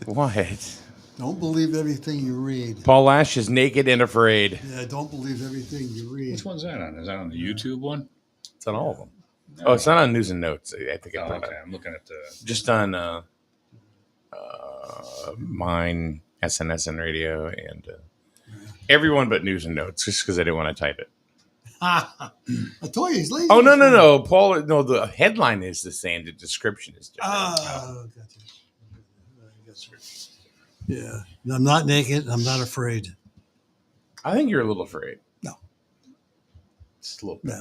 What? Don't believe everything you read. Paul Lach is naked and afraid. Yeah, don't believe everything you read. Which one's that on? Is that on the YouTube one? It's on all of them. Oh, it's not on news and notes. I think Oh, okay. I'm looking at the. Just on mine, SNSN radio, and everyone but news and notes, just because I didn't want to type it. I told you he's lazy. Oh, no. Paul, no, the headline is the same. The description is different. Oh, gotcha. Yeah. I'm not naked. I'm not afraid. I think you're a little afraid. No. Just a little bit.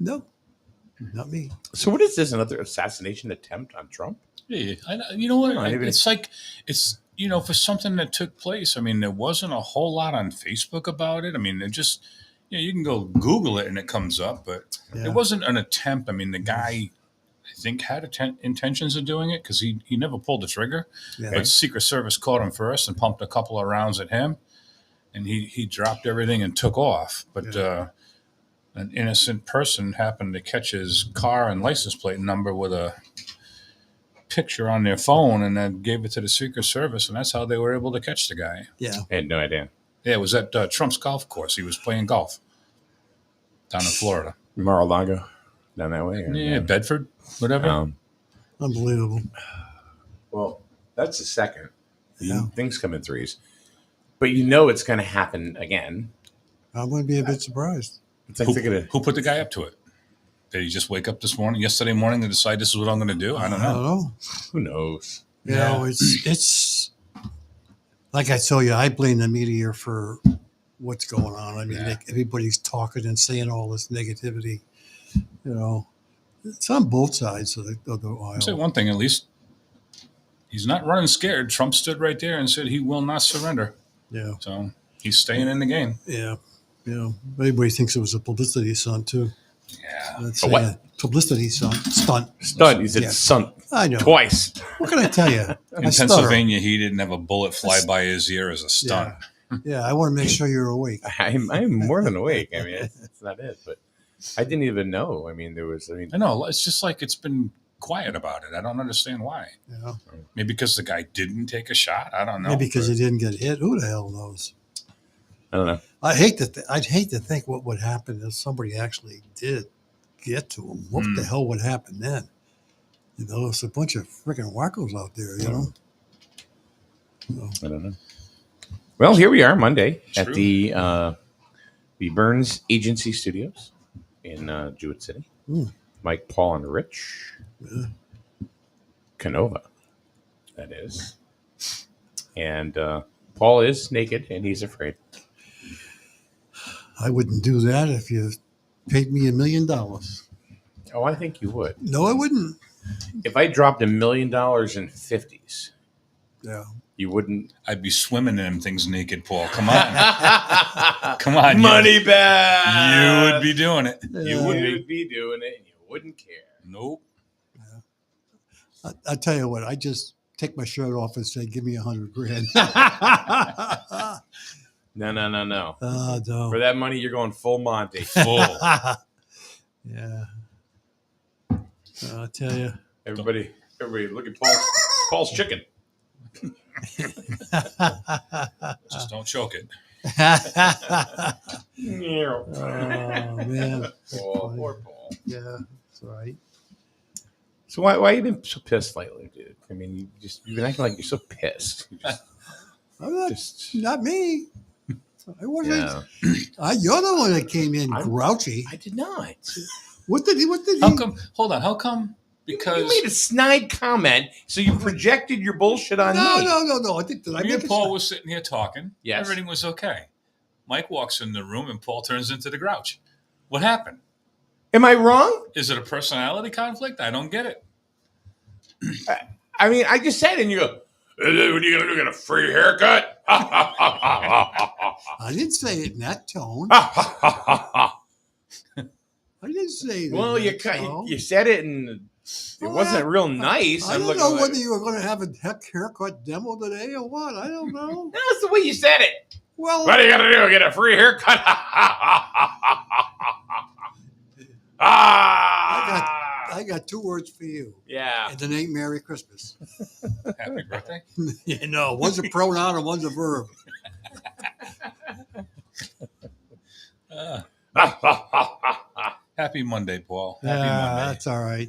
No. Not me. So what is this? Another assassination attempt on Trump? Yeah, you know what? No, It's like it's for something that took place. I mean, there wasn't a whole lot on Facebook about it. I mean, it just you can go Google it and it comes up, but it wasn't an attempt. I mean, the guy I think had intentions of doing it because he never pulled the trigger. Yeah. But Secret Service caught him first and pumped a couple of rounds at him, and he dropped everything and took off. But an innocent person happened to catch his car and license plate number with a picture on their phone and then gave it to the Secret Service, and that's how they were able to catch the guy. Yeah. I had no idea. Yeah, it was at Trump's golf course. He was playing golf down in Florida. Mar-a-Lago, down that way? Yeah, Bedford, whatever. Unbelievable. Well, that's the second. Yeah. Things come in threes. But it's going to happen again. I'm going to be a bit surprised. It's like Who put the guy up to it? Did he just wake up yesterday morning, and decide this is what I'm going to do? I don't know. Who knows? You know, it's like I told you, I blame the media for what's going on. I mean, everybody's talking and saying all this negativity. It's on both sides of the aisle. I'll say one thing, at least. He's not running scared. Trump stood right there and said he will not surrender. Yeah. So he's staying in the game. Yeah. Everybody thinks it was a publicity stunt, too. Yeah. A what? Publicity stunt. You said stunt. I know. Twice. What can I tell you? In Pennsylvania, he didn't have a bullet fly by his ear as a stunt. Yeah, I want to make sure you're awake. I'm more than awake. I mean, that's not it. But I didn't even know. I mean, I know. It's just like it's been quiet about it. I don't understand why. Yeah. Maybe because the guy didn't take a shot. I don't know. Maybe because he didn't get hit. Who the hell knows? I don't know. I'd hate to think what would happen if somebody actually did get to him. What the hell would happen then? It's a bunch of freaking wackos out there, I don't know. Well, here we are Monday at the Burns Agency Studios in Jewett City. Mike, Paul, and Rich. Canova, that is. And Paul is naked and he's afraid. I wouldn't do that if you paid me $1 million. Oh, I think you would. No, I wouldn't. If I dropped $1 million in 50s, you wouldn't. I'd be swimming in them things naked, Paul. Come on. Come on. Money back. You would be doing it. You would be doing it and you wouldn't care. Nope. I tell you what, I just take my shirt off and say, give me $100,000. No. No. For that money, you're going full Monty. Full. Yeah. I'll tell you. Everybody look at Paul's chicken. Just don't choke it. Oh, man. Poor Paul. Yeah, that's right. So why have you been so pissed lately, dude? I mean, you've been acting like you're so pissed. Not me. I wasn't. Yeah. You're the one that came in grouchy. I did not. What did he? How come? Hold on. How come? Because you made a snide comment, so you projected your bullshit on me. No. I think that me and Paul was sitting here talking. Yes. Everything was okay. Mike walks in the room and Paul turns into the grouch. What happened? Am I wrong? Is it a personality conflict? I don't get it. I mean, I just said, and you go, "What are you gonna do? Get a free haircut?" I didn't say it in that tone. I didn't say that. Well, you said it, and it wasn't real nice. I don't know whether you were going to have a haircut demo today or what. I don't know. That's the way you said it. Well, what are you gonna do? Get a free haircut? I got 2 words for you. Yeah. And it ain't Merry Christmas. Happy birthday. You know, one's a pronoun and one's a verb. Happy Monday, Paul. Happy Monday. That's all right.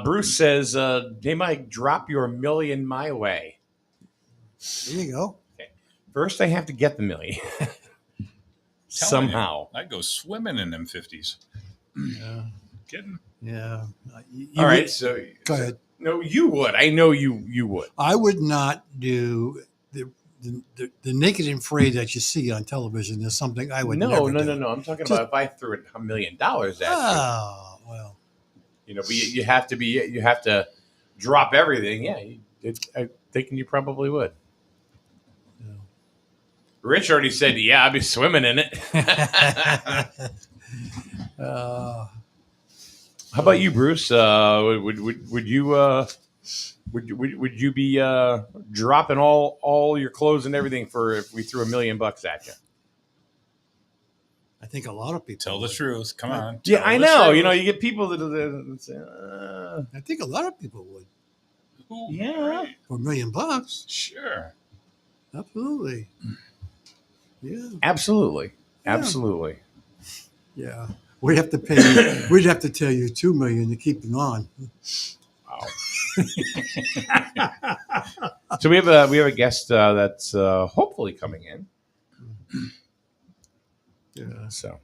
Bruce says, "Hey, Mike, drop your million my way." There you go. First, I have to get the million somehow. I'd go swimming in them 50s. Yeah. Kidding. Yeah. All right, so Go ahead. No, you would. I know you would. I would not do the naked and afraid that you see on television is something I would never do. No. I'm talking about if I threw $1 million at you. Oh, well. But you have to drop everything. Yeah, I'm thinking you probably would. Yeah. Rich already said, "Yeah, I'd be swimming in it." How about you, Bruce? Would you be dropping all your clothes and everything for if we threw $1 million at you? I think a lot of people Tell the truth. Come on. Yeah, Tell I the know. truth. You get people that say, I think a lot of people would. Ooh, Yeah. right. For $1 million. Sure. Absolutely. Yeah. absolutely. Yeah. We'd have to pay we'd have to tell you $2 million to keep them on. Wow. So we have a guest that's hopefully coming in. Yeah. So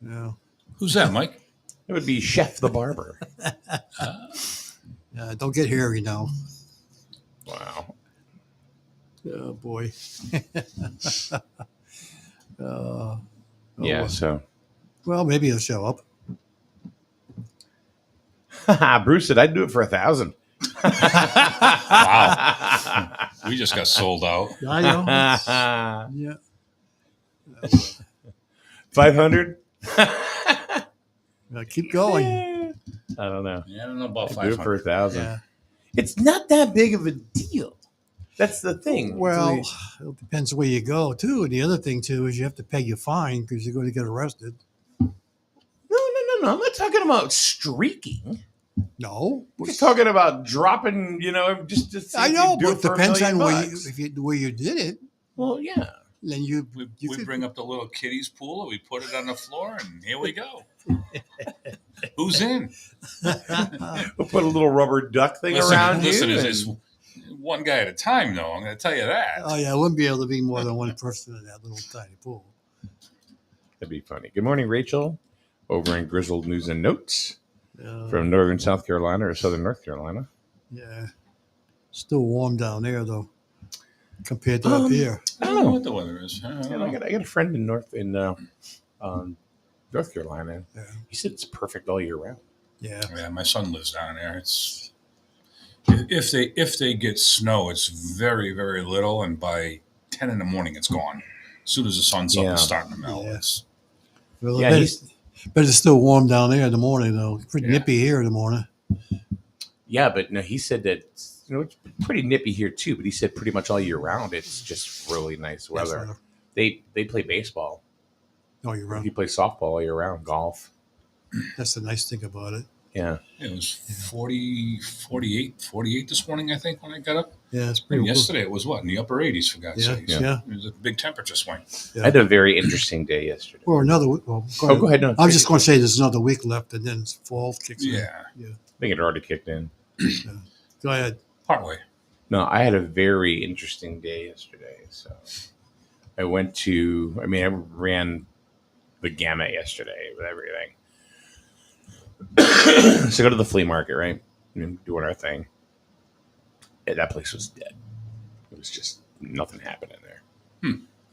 Yeah. Who's that, Mike? it would be Chef the Barber. Don't get hairy now. Wow. Oh boy. Oh, Yeah. So well, maybe he'll show up. Bruce said, "I'd do it for 1,000." Wow. We just got sold out. I know. Yeah. 500. Keep going. I don't know. Yeah, I don't know about I'd do it for 500. 1,000. Yeah. It's not that big of a deal. That's the thing. Well, it depends where you go too. And the other thing too is you have to pay your fine because you're going to get arrested. No. I'm not talking about streaking. No, We're just talking about dropping. Just to see I if know, you do but it it for depends $1 on million. where you did it. Well, yeah. Then you We could- bring up the little kiddies pool and we put it on the floor and here we go. Who's in? We'll put a little rubber duck thing around listen, you. it's one guy at a time, though. I'm going to tell you that. Oh yeah, it wouldn't be able to be more than one person in that little tiny pool. That'd be funny. Good morning, Rachel, over in Grizzled News and Notes Yeah. from northern South Carolina or southern North Carolina. Yeah, still warm down there though, compared to up here. I don't know what the weather is. I don't Yeah, know. I got a friend in North Carolina. Yeah. He said it's perfect all year round. Yeah, Yeah, my son lives down there. It's if they get snow, it's very, very little, and by 10 in the morning, it's gone. As soon as the sun's up, Yeah. it's starting to melt. Yeah. It's, well, Yeah, but it's still warm down there in the morning though. It's pretty Yeah. nippy here in the morning. Yeah, but no, he said that it's pretty nippy here too. But he said pretty much all year round, it's just really nice weather. That's They play baseball. No, you're He right. plays softball all year round, golf. That's the nice thing about it. Yeah. it was 48 this morning, I think, when I got up. Yeah, it's And pretty. yesterday it was what, in the upper 80s, for God's Yeah, sake. yeah. It was a big temperature swing. Yeah. I had a very interesting day yesterday. Or another. Well, Go ahead. No, I was just going to say there's another week left, and then fall kicks in. Yeah, I think it already kicked in. Go ahead. partway. No, I had a very interesting day yesterday. So I I ran the gamut yesterday with everything. So go to the flea market, right? And doing our thing. Yeah, that place was dead. It was just nothing happening there.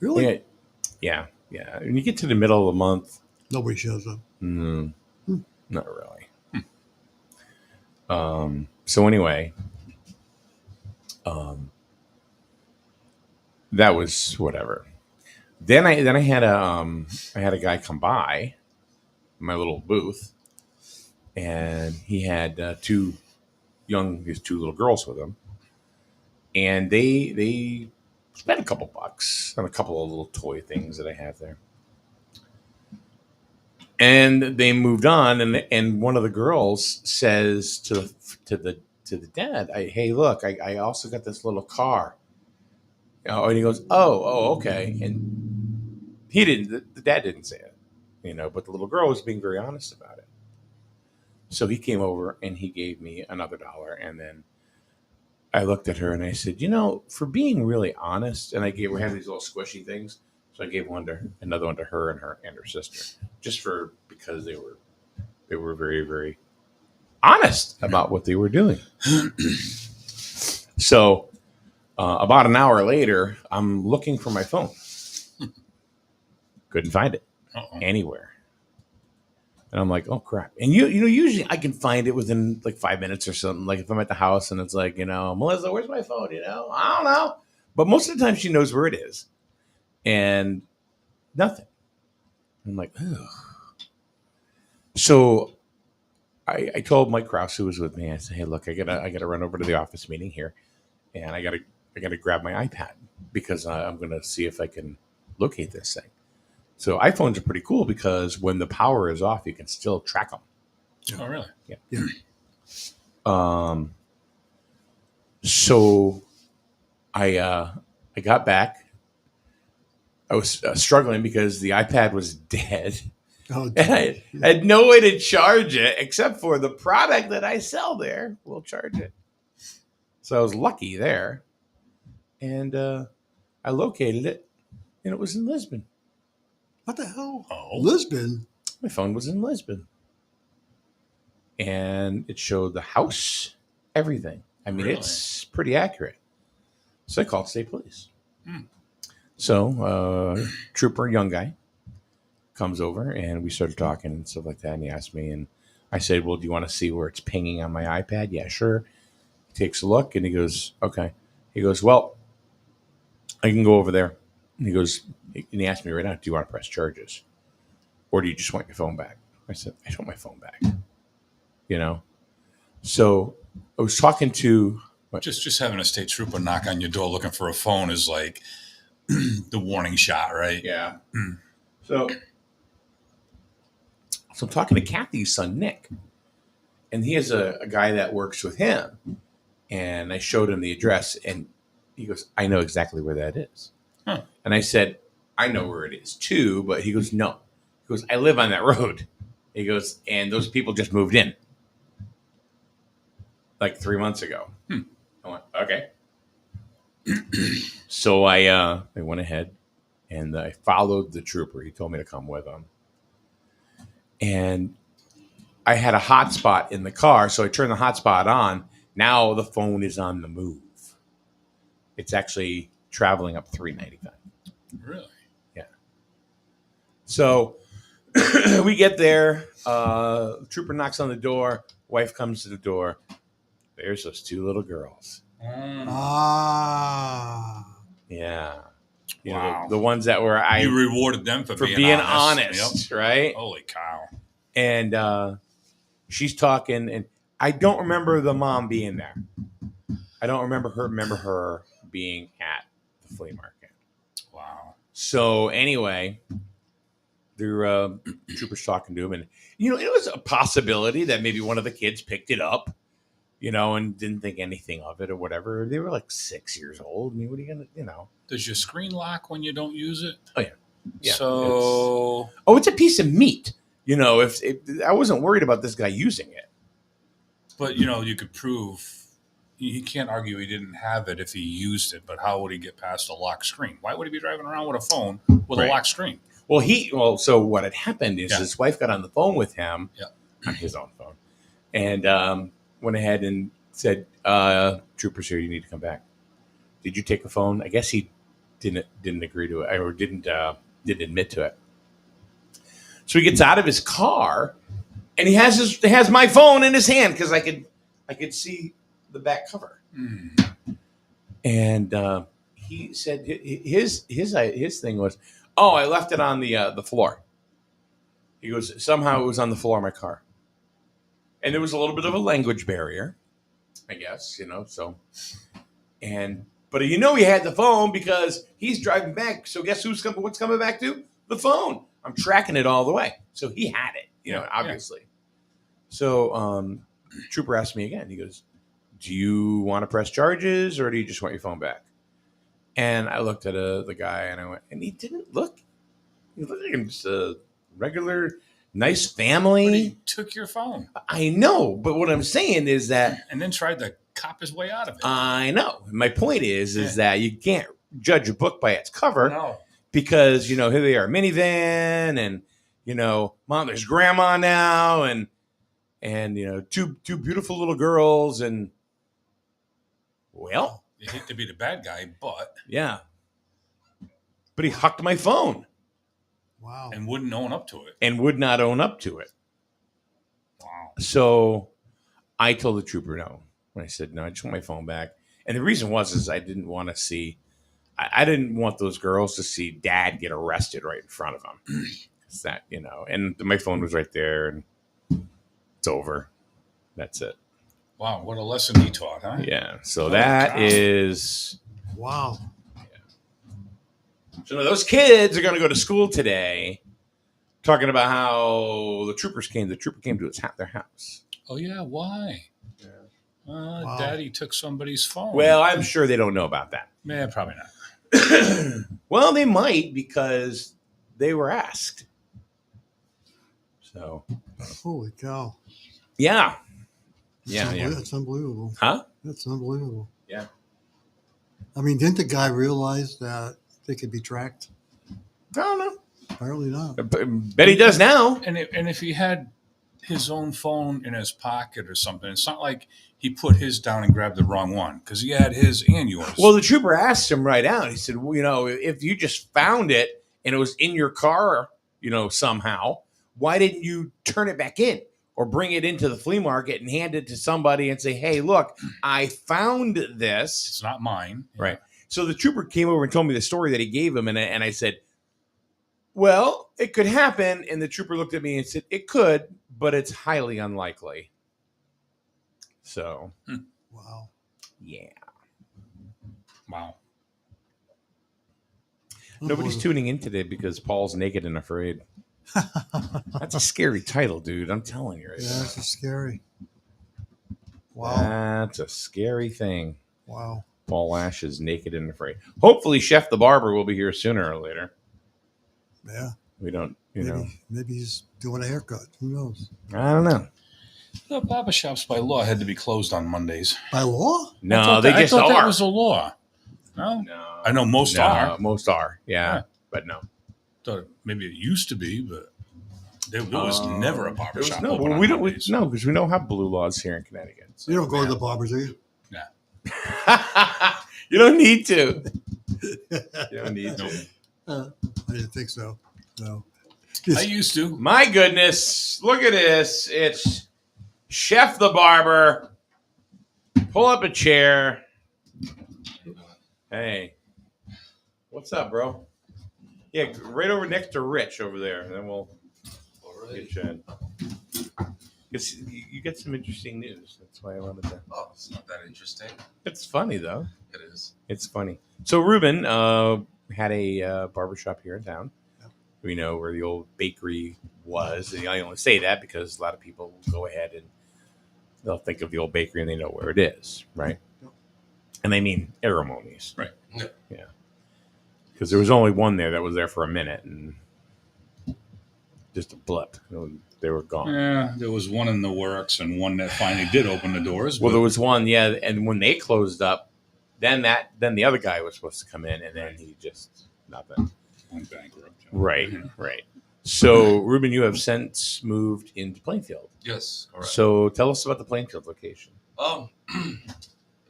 Really? Yeah. When you get to the middle of the month, Nobody shows up. not really. So anyway, that was whatever. Then I had a guy come by my little booth, and he had two little girls with him, and they spent a couple bucks on a couple of little toy things that I have there. And they moved on, and one of the girls says to the to the dad, hey, look, I also got this little car. And he goes, oh, okay. And he didn't. The dad didn't say it, but the little girl was being very honest about it. So he came over and he gave me another $1, and then I looked at her and I said, for being really honest, and we had these little squishy things. So I gave another one to her and her sister, because they were very, very honest about what they were doing. So about an hour later, I'm looking for my phone. Couldn't find it anywhere. And I'm like, oh crap! And usually I can find it within like 5 minutes or something. Like if I'm at the house and it's like, Melissa, where's my phone? I don't know. But most of the time she knows where it is, and nothing. I'm like, ugh. So I told Mike Krause, who was with me, I said, hey, look, I gotta run over to the office meeting here, and I gotta grab my iPad because I'm gonna see if I can locate this thing. So iPhones are pretty cool because when the power is off, you can still track them. Oh, really? Yeah. So I got back. I was struggling because the iPad was dead. Oh, And I had no way to charge it except for the product that I sell there will charge it. So I was lucky there. And I located it, and it was in Lisbon. what the hell? Oh. Lisbon? My phone was in Lisbon. And it showed the house, everything. I mean, Really? it's pretty accurate. So I called state police. So trooper, young guy, comes over, and we started talking and stuff like that. And he asked me, and I said, well, do you want to see where it's pinging on my iPad? Yeah, sure. He takes a look, and he goes, okay. He goes, well, I can go over there. And he goes, and he asked me right now, do you want to press charges? Or do you just want your phone back? I said, I just want my phone back. So I was talking to... Just having a state trooper knock on your door looking for a phone is like the warning shot, right? Yeah. So I'm talking to Kathy's son, Nick. And he has a guy that works with him. And I showed him the address, and he goes, I know exactly where that is. Huh. And I said, I know where it is too. But he goes, no. He goes, I live on that road. He goes, and those people just moved in like 3 months ago. I went, okay. So I went ahead and I followed the trooper. He told me to come with him. And I had a hotspot in the car, so I turned the hotspot on. Now the phone is on the move. It's actually traveling up 395. Really? Yeah. So we get there. The trooper knocks on the door. Wife comes to the door. There's those two little girls. Ah. Yeah. Wow. The ones that were you rewarded them for being honest, Yep. right? Holy cow. And she's talking, and I don't remember the mom being there. I don't remember her being at the flea market. Wow. So anyway, the troopers talking to him, and it was a possibility that maybe one of the kids picked it up, and didn't think anything of it or whatever. They were like 6 years old. I mean, what are you gonna, Does your screen lock when you don't use it? Oh yeah. Yeah. So It's a piece of meat. If I wasn't worried about this guy using it. But you could prove he can't argue he didn't have it if he used it. But how would he get past a locked screen? Why would he be driving around with a phone with a locked screen? Well, so what had happened is his wife got on the phone with him on his own phone, and went ahead and said, "Troopers here, you need to come back. Did you take a phone?" I guess he didn't agree to it, or didn't admit to it. So he gets out of his car, and he has my phone in his hand because I could see the back cover. And he said his thing was, "Oh, I left it on the floor." He goes, "Somehow it was on the floor of my car," and there was a little bit of a language barrier, I guess, So, but he had the phone because he's driving back. So guess what's coming back to? The phone. I'm tracking it all the way. So he had it, obviously. Yeah. So trooper asked me again. He goes, do you want to press charges or do you just want your phone back? And I looked at the guy and I went, and he didn't look. He looked like just a regular, nice family. But he took your phone. I know, but what I'm saying is that, and then tried to cop his way out of it. I know. My point is that you can't judge a book by its cover. No. Because, here they are, minivan, and, mom, there's grandma now, and two beautiful little girls, and, well. You hate to be the bad guy, but. Yeah. But he hucked my phone. Wow. And wouldn't own up to it. And would not own up to it. Wow. So I told the trooper no. When I said, no, I just want my phone back. And the reason is I didn't want to see. I didn't want those girls to see Dad get arrested right in front of them. It's that, and my phone was right there, and it's over. That's it. Wow, what a lesson he taught, huh? Yeah. So that is. Wow. Yeah. So those kids are going to go to school today, talking about how the trooper came to their house. Oh yeah, why? Yeah. Wow. Daddy took somebody's phone. Well, I'm sure they don't know about that. Yeah, probably not. Well, they might because they were asked. So, Holy cow. yeah. That's unbelievable. Huh? That's unbelievable. Yeah. I mean, didn't the guy realize that they could be tracked? I don't know. Apparently not. Bet he does now. And if he had his own phone in his pocket or something, it's not like he put his down and grabbed the wrong one because he had his and yours. Well, the trooper asked him right out. He said, well, if you just found it and it was in your car, somehow, why didn't you turn it back in or bring it into the flea market and hand it to somebody and say, hey, look, I found this. It's not mine. Right. So the trooper came over and told me the story that he gave him. And I said, well, it could happen. And the trooper looked at me and said, it could, but it's highly unlikely. So, Wow. Yeah. Wow. Nobody's tuning in today because Paul's naked and afraid. That's a scary title, dude. I'm telling you right Yeah, now. this is scary. Wow. That's a scary thing. Wow. Paul Lach is naked and afraid. Hopefully, Chef the Barber will be here sooner or later. Yeah. We don't, Maybe he's doing a haircut. Who knows? I don't know. The barber shops by law had to be closed on Mondays. By law? No, they just I thought are. that was a law. No? I know most are. Most are, yeah. But no. Thought maybe it used to be, but there was never a barber shop. No, open on we don't. Mondays. No, because we don't have blue laws here in Connecticut. So. You don't go to the barbers, do you? Yeah. You don't need to. You don't need to. I didn't think so. No. I used to. My goodness, look at this. It's Chef the Barber. Pull up a chair. Hey. What's up, bro? Yeah, right over next to Rich over there. And then we'll get you in. You get some interesting news. That's why I wanted to. Oh, it's not that interesting. It's funny, though. It is. It's funny. So Ruben had a barbershop here in town. Yep. We know where the old bakery was. And I only say that because a lot of people will go ahead and they'll think of the old bakery and they know where it is, right? Yep. And they mean Aeromones. Right. Yeah. Because there was only one there that was there for a minute and just a blip. They were gone. Yeah, there was one in the works and one that finally did open the doors. Well, there was one, yeah, and when they closed up, then the other guy was supposed to come in, and then he just nothing. Went bankrupt. Right, right. So, Ruben, you have since moved into Plainfield. Yes, correct. So, tell us about the Plainfield location.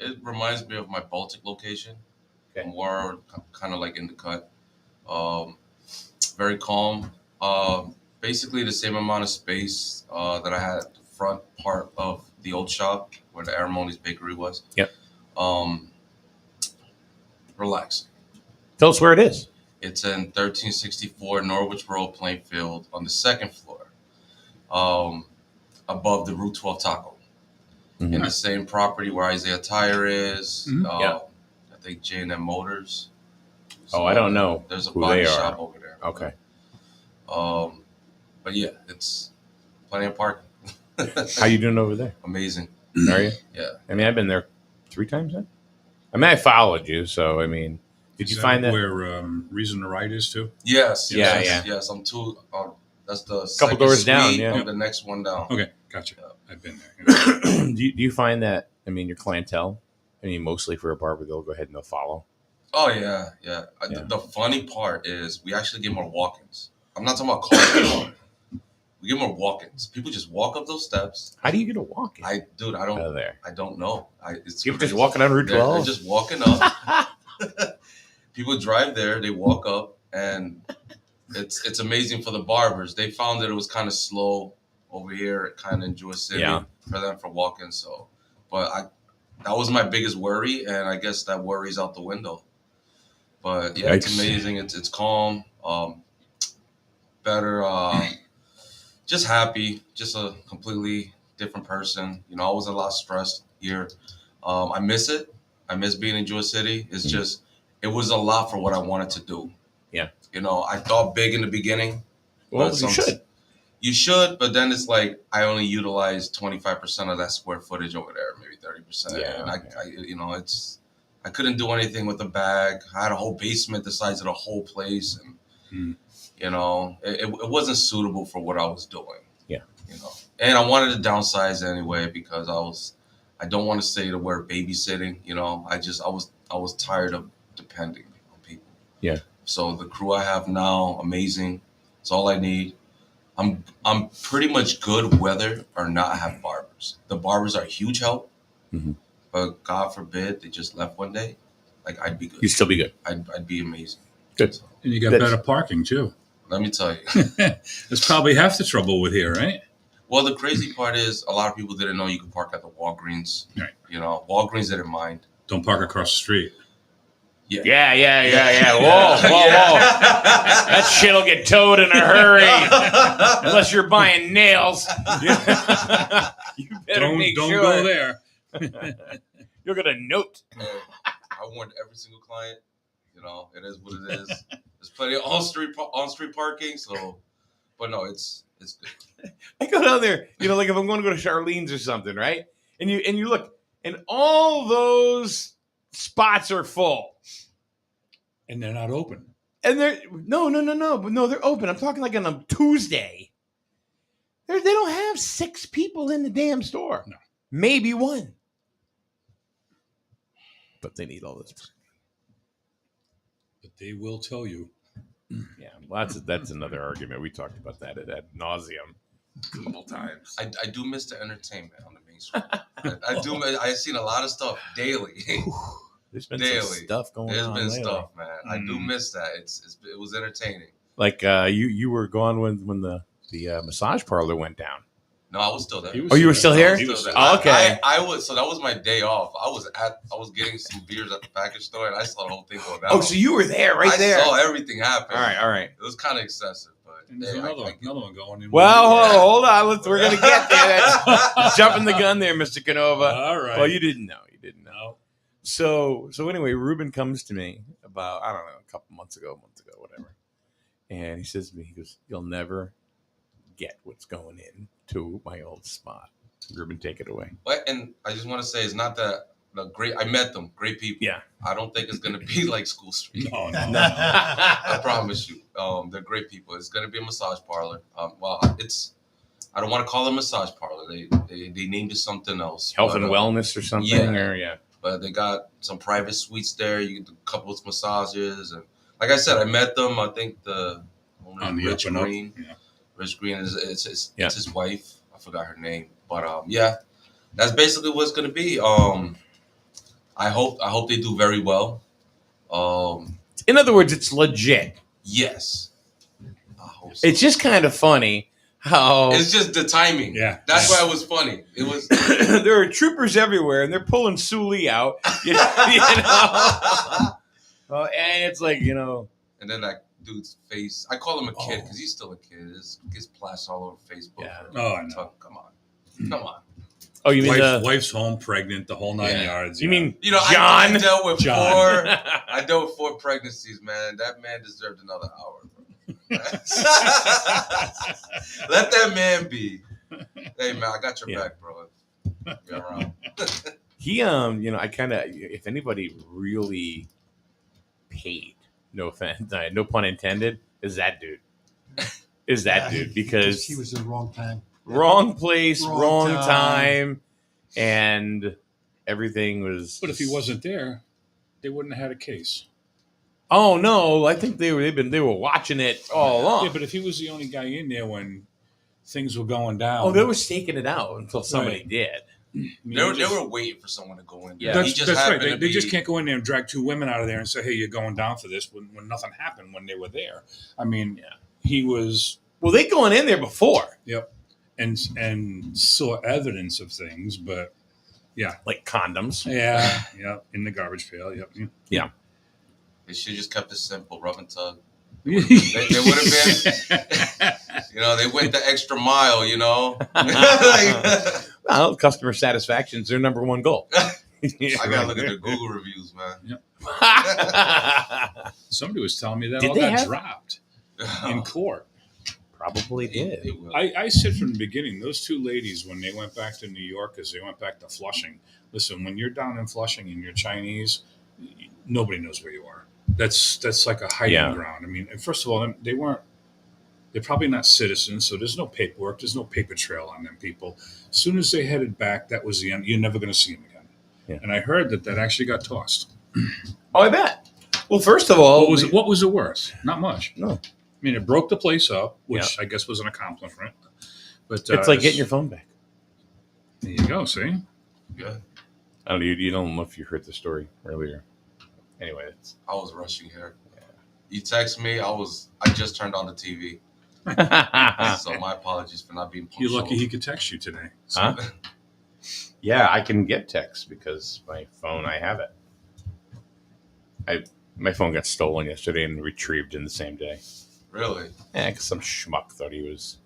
It reminds me of my Baltic location. Okay. More kind of like in the cut. Very calm. Basically the same amount of space that I had at the front part of the old shop where the Aeromones Bakery was. Yep. Relax. Tell us where it is. It's in 1364 Norwich Road, Plainfield, on the second floor, above the Route 12 Taco. Mm-hmm. In the same property where Isaiah Tire is. Mm-hmm. I think J&M Motors. So I don't know. There's a who body they shop are. over there. Okay. But yeah, it's plenty of parking. How you doing over there? Amazing. Are you? Yeah. I mean, I've been there 3 times now. I mean, I followed you, so I mean, did you find that? where Reason to Write is too? Yes. Yeah, yes, yeah. Yes. I'm too. That's the Couple second doors down, suite yeah. of the next one down. Okay, gotcha. Yeah. I've been there. do you find that? I mean, your clientele. I mean, mostly for a barber, they'll go ahead and they'll follow. Oh yeah, yeah. Yeah. The funny part is we actually get more walk-ins. I'm not talking about calls anymore. We get more walk-ins. People just walk up those steps. How do you get a walk in? I out of there? I don't know. It's People crazy. just walking on Route They're 12. just walking up. People drive there. They walk up, and it's amazing for the barbers. They found that it was kind of slow over here, kind of in Jewish City, Yeah. for them for walking. So, but that was my biggest worry, and I guess that worry's out the window. But yeah, it's Yikes. amazing. It's calm. Better. Just happy. Just a completely different person. You know, I was a lot stressed here. I miss it. I miss being in Jewish City. It's just, it was a lot for what I wanted to do. Yeah. You know, I thought big in the beginning. Well, but you should. You should, but then it's like I only utilized 25% of that square footage over there, maybe 30%. Yeah, And okay. I you know, I couldn't do anything with the bag. I had a whole basement the size of the whole place, and you know, it wasn't suitable for what I was doing. Yeah. You know, and I wanted to downsize anyway because I don't want to say the word babysitting. You know, I was tired of depending on people. Yeah. So the crew I have now, amazing. It's all I need. I'm pretty much good whether or not I have barbers. The barbers are a huge help, but God forbid they just left one day. Like I'd be good. You'd still be good. I'd be amazing. Good. So, And you got That's- better parking too. let me tell you. That's probably half the trouble with here, right? Well, the crazy part is a lot of people didn't know you could park at the Walgreens. Right. You know, Walgreens didn't mind. Don't park across the street. Yeah. Whoa. That shit'll get towed in a hurry. Unless you're buying nails. You better make Don't sure. go there. You'll get a note. I warned every single client. You know, it is what it is. There's plenty of on-street parking. So, but no, it's good. I go down there, you know, like if I'm going to go to Charlene's or something, right? And you look, and all those spots are full. And they're not open. And they're no, they're open. I'm talking like on a Tuesday. They don't have 6 people in the damn store. No. Maybe 1. But they need all this. But they will tell you. Yeah, well, that's another argument. We talked about that ad nauseum a couple times. I do miss the entertainment on the main street. I do. I've seen a lot of stuff daily. There's been Daily. some stuff going There's on. been lately. stuff, man. I do miss that. It was entertaining. Like you were gone when the massage parlor went down. No, I was still there. Oh, you were still here? I was still there. Oh, okay. I was. So that was my day off. I was getting some beers at the package store, and I saw the whole thing go down. Oh, so you were there, right there. I saw everything happen. All right. It was kind of excessive, but And there's hey, another one going in. Well, hold on. We're gonna get there. That's jumping the gun there, Mr. Canova. All right. Well, you didn't know. No. So anyway, Ruben comes to me about, I don't know, a couple months ago, whatever. And he says to me, he goes, "You'll never get what's going in to my old spot." Ruben, take it away. But, and I just want to say, it's not that the great. I met them, great people. Yeah. I don't think it's gonna be like School Street. No. I promise you. They're great people. It's gonna be a massage parlor. Well, I don't want to call it a massage parlor. They named it something else. Health But, and wellness or something? yeah. Or, yeah. But they got some private suites there. You can do couples massages, and like I said, I met them. I think the owner, On the Rich up and up. Green. Yeah. Rich Green it's Yeah. his wife. I forgot her name, but yeah, that's basically what it's gonna be. I hope they do very well. In other words, it's legit. Yes, I hope so. It's just kind of funny how It's just the timing. Yeah. That's why it was funny. It was. there are troopers everywhere, and they're pulling Sully out. You know? And it's like, you know. And then that dude's face. I call him a kid because he's still a kid. His plaster all over Facebook. Yeah. Oh, I know. Come on. Oh, you mean Wife's home, pregnant, the whole 9 Yeah. yards. You yeah. mean You know, John? I dealt with John. I dealt with 4 pregnancies, man. That man deserved another hour, bro. Let that man be. Hey, man, I got your Yeah. back, bro. Be around. He, I kind of, if anybody really paid, no offense, no pun intended, is that dude. Because he was in the wrong time. wrong place, Wrong wrong time. time, and everything was. But if he wasn't there, they wouldn't have had a case. Oh no! I think they were watching it all along. Yeah, but if he was the only guy in there when things were going down, Oh, they were staking it out until somebody did. They were waiting for someone to go in. Yeah. That's right. They just can't go in there and drag two women out of there and say, "Hey, you're going down for this." When nothing happened when they were there. I mean, he was. Well, they going in there before. Yep, and saw evidence of things, but like condoms. Yeah, in the garbage pail. Yep. Yeah. They should have just kept it simple, rub and tug. They would have been, they went the extra mile, Well, customer satisfaction is their number one goal. I gotta look at the Google reviews, man. Yep. Somebody was telling me that Did all they got have- dropped in court. Probably did. It will. I said from the beginning, those two ladies, when they went back to New York, as they went back to Flushing, listen, when you're down in Flushing and you're Chinese, nobody knows where you are. That's like a hiding ground. I mean, and first of all, they're probably not citizens, so there's no paperwork, there's no paper trail on them people. As soon as they headed back, that was the end. You're never going to see them again. Yeah. And I heard that actually got tossed. Oh, I bet. Well, first of all, what was it worth? Not much. No. I mean, it broke the place up, which I guess was an accomplishment. But it's like getting your phone back. There you go. See? Good. I don't know. You don't know if you heard the story earlier. Anyway, I was rushing here. Yeah. You text me. I just turned on the TV. So my apologies for not being punctual. You're lucky he could text you today. So. Huh? Yeah, I can get text because my phone, I have it. My phone got stolen yesterday and retrieved in the same day. Really? Yeah, because some schmuck thought he was.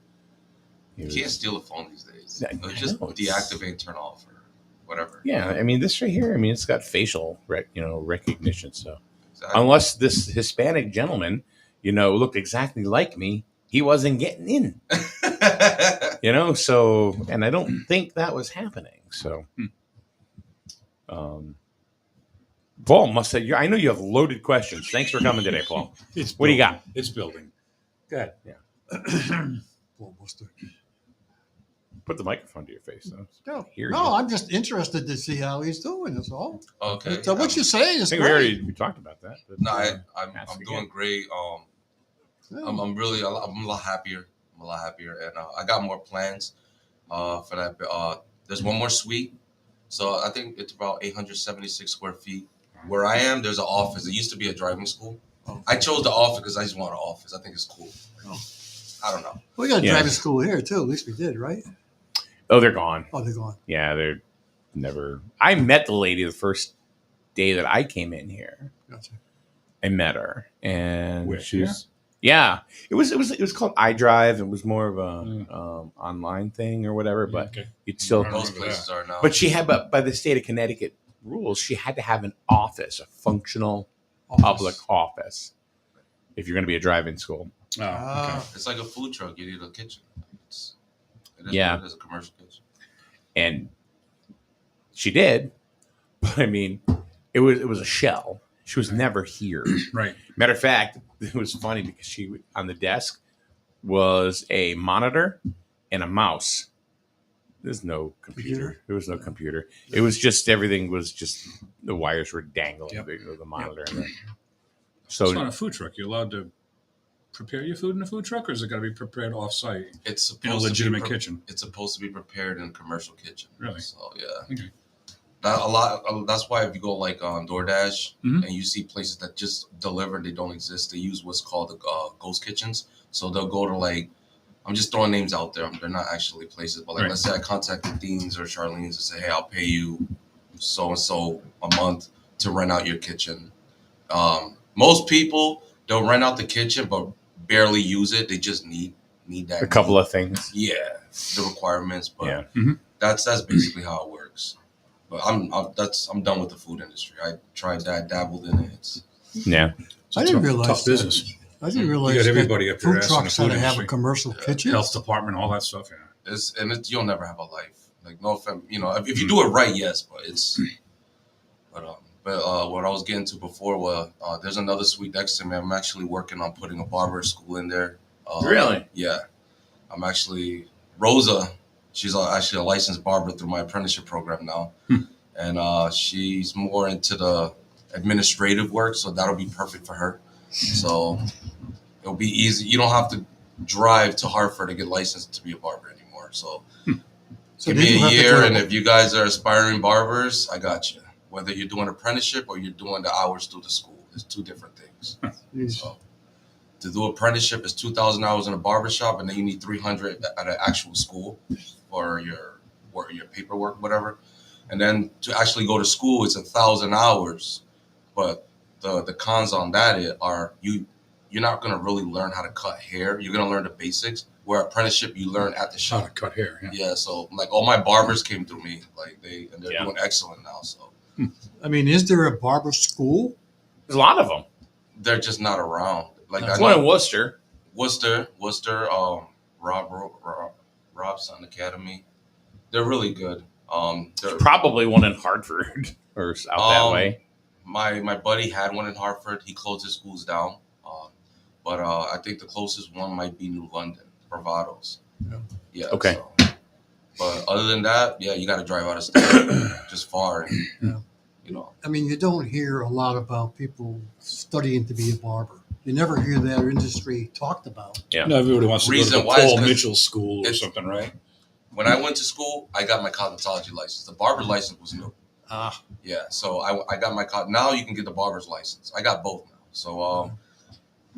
You can't steal a phone these days. Just know, deactivate, turn off, or whatever. Yeah, I mean, this right here, it's got facial recognition. So Exactly. unless this Hispanic gentleman, looked exactly like me, he wasn't getting in. So, and I don't think that was happening. So, Paul must say, I know you have loaded questions. Thanks for coming today, Paul. What do you got? It's building. Go ahead. Yeah. Well, must have. Put the microphone to your face, though. No, I'm just interested to see how he's doing. That's all. Okay. So what you say I is think great. we talked about that. But, No, I'm ask doing again. great. I'm a lot happier. And I got more plans for that. There's one more suite, so I think it's about 876 square feet. Where I am, there's an office. It used to be a driving school. Oh. I chose the office because I just want an office. I think it's cool. Oh. I don't know. We got a Yeah. driving school here too. At least we did, right? Oh, they're gone. Oh, they're gone. Yeah, they're never. I met the lady the first day that I came in here. Gotcha. I met her, and Where, she was. Yeah, it was called iDrive. It was more of a online thing or whatever, but Okay. it's still. Right. Most places are now. But she had, by the state of Connecticut rules, she had to have an office, a functional Office. public office, if you're going to be a drive-in school. Oh, okay. It's like a food truck. You need a kitchen. It is a commercial kitchen. And she did, but it was a shell. She was never here. Right. Matter of fact, it was funny because she on the desk was a monitor and a mouse. There's no computer. There was no computer. It was just everything was just the wires were dangling with the monitor. And So it's so not a food truck. You're allowed to prepare your food in a food truck, or is it got to be prepared off-site It's supposed in a legitimate kitchen? It's supposed to be prepared in a commercial kitchen. Really? So yeah. Okay. That's why if you go like on DoorDash Mhm. and you see places that just deliver, they don't exist. They use what's called the ghost kitchens. So they'll go to like, I'm just throwing names out there. They're not actually places, but like Right. let's say I contacted Dean's or Charlene's and say, hey, I'll pay you so and so a month to rent out your kitchen. Most people don't rent out the kitchen, but barely use it. They just need that. a couple of things. Yeah, the requirements, but Yeah. Mhm. that's basically how it works. But I'm done with the food industry. I tried that, dabbled in it. It's, Yeah. It's a I didn't tough- realize tough that. business. I didn't realize You got that everybody up your food ass in the trucks food had to have a industry. commercial kitchen. Health department, all that stuff. Yeah. you'll never have a life. Like no offense, if you do it right, yes, but it's. But what I was getting to before was there's another suite next to me. I'm actually working on putting a barber school in there. Really? Yeah. I'm actually Rosa. She's actually a licensed barber through my apprenticeship program now, and she's more into the administrative work, so that'll be perfect for her. So it'll be easy. You don't have to drive to Hartford to get licensed to be a barber anymore. So, So give did you me a have to year, drive- and if you guys are aspiring barbers, I got you. Whether you're doing apprenticeship or you're doing the hours through the school, it's two different things. Jeez. So, to do apprenticeship is 2,000 hours in a barbershop, and then you need 300 at an actual school for your paperwork, whatever. And then to actually go to school, it's 1,000 hours. But the cons on that are you're not going to really learn how to cut hair. You're going to learn the basics. Where apprenticeship, you learn at the How shop. to cut hair. Yeah. Yeah, so like all my barbers came through me, like they're doing excellent now. So I mean, is there a barber school? There's a lot of them. they're just not around. Like That's I One in know Worcester. Worcester, Robson Academy. They're really good. They're, Probably one in Hartford or out that way. my buddy had one in Hartford. He closed his schools down, but I think the closest one might be New London, Bravados. Yeah. Okay. So, but other than that, yeah, you got to drive out of state, just far, and I mean, you don't hear a lot about people studying to be a barber. You never hear that industry talked about. Yeah. No, everybody wants to Reason go to the why is Paul 'cause Mitchell School or it's- something, right? When I went to school, I got my cosmetology license. The barber license was new. Ah, Yeah, so I got my now you can get the barber's license. I got both now. So